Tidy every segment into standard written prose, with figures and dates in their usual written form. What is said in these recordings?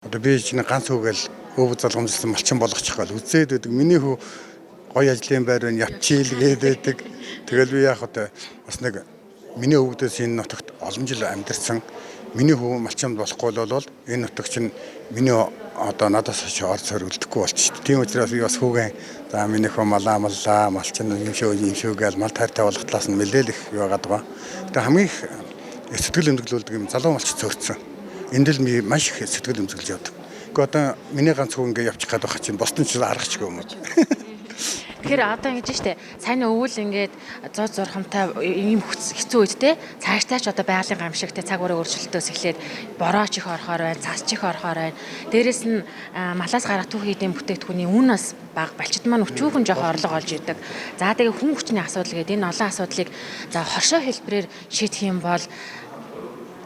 Одоо би чинь ганц хүүгээл өвөг залгамжлсан малчин болгочих гал үзээд байдаг. Миний хүү гоё ажлын байр байна явчихилгээд байдаг. Тэгэл би яах вэ? Бас нэг миний өвгдөөс энэ нутагт олон жил амьдарсан миний хүү малчин болохгүй бол энэ нутаг чинь миний одоо надаас ч орц сөрөлдөхгүй болчих. Тийм учраас би бас хүүгэн за миний хүү малаа малчин юм шүү гэж мал тайртай болох талаас нь мэдээлэх юу байгаа даа. Тэгээ хамгийн их сэтгэл хөдлөлдөг юм залуу малч цөөрцөн. Энд л би маш их сэтгэл хөдлөж явдаг. Гэхдээ одоо миний ганц хүү ингээ явчих гээд байгаа чинь босдон ч аргачих юм уу. Тэгэхээр одоо ингэж штэ сайн өвөл ингээд 100 зурхамтай ийм хэцүү үед те цааштай ч одоо байгалийн гамшигтай цаг уурын өөрчлөлтөөс эхлээд борооч их орохоор байна, цасч их орохоор байна. Дээрээс нь малаас гарах түүх хийдийн бүтээгдэхүүний үн бас бага балчид маань өчүүхэн жоох орлого олж идэг. За тэгээ хүн хүчний асуудал гэдэг энэ олон асуудлыг за хоршоо хэлбэрээр шийдэх юм бол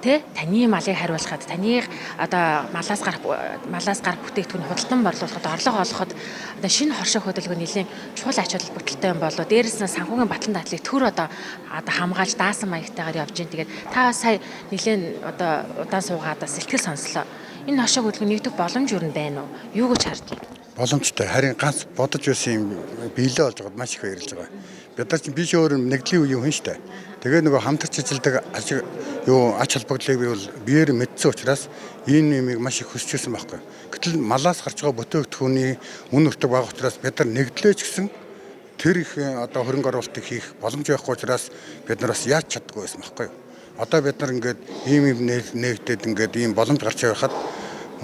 таны малыг хариулахад таны одоо малаас гарах бүтээгдэхүүн худалдан борлуулахад орлого олоход одоо шинэ хоршоо хөдөлгөөн нэлийн чухал ач холбогдолтой юм болоо дээрээс нь санхүүгийн батлан дадлыг төр одоо хамгаалж даасан маягтайгаар явж гин тэгээд та сая нэлийн одоо удаан суугаад сэтгэл сонслоо. Энэ хоршоо хөдөлгөөн нэгдэх боломж юу байна уу? Юу гэж харж байна? Боломжтой. Харин ганц бодож байсан юм биелээ болж байгаад маш их баярлж байгаа. Бид нар чинь биш өөр нэгдлийн үе юм шүү дээ. Тэгээ нөгөө хамтарч ажилладаг ач холбогдлыг би бол биеэр мэдсэн учраас энэ юмыг маш их хүсчихсэн байхгүй. Гэтэл малаас гарч байгаа бүтээгдэхүүний үн нутаг бага учраас бид нар нэгдлээ ч гэсэн тэр их одоо хөрөнгө оруулалтыг хийх боломж байхгүй учраас бид нар бас яаж чаддгүй байсан байхгүй. Одоо бид нар ингээд ийм нэгдээд ингээд ийм боломж гарч байхад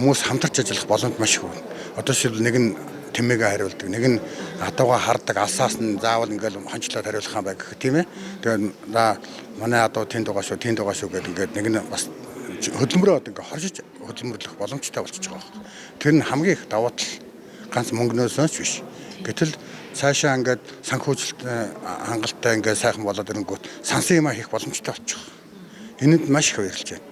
хүмүүс хамтарч ажиллах боломж маш их байна. Одоо шил нэг нь тэмээгээ хариулдаг, нэг нь хатууга хардаг, алсаас нь заавал ингээл хончлоод хариулах юм байг гэх тийм ээ. Тэгээд манай адуу тэнд байгаа шүү гэдэг ингээд нэг нь бас хөдөлмөрөө одоо ингээд хоршиж хөдөлмөрлөх боломжтой болчихж байгаа. Тэр нь хамгийн их давуу тал ганц мөнгнөөс ч биш. Гэтэл цаашаа ингээд санхүүжилт хангалттай ингээд сайхан болоод ирэнгүүт сансан юм хийх боломжтой болчих. Энэнд маш их баярлж байна.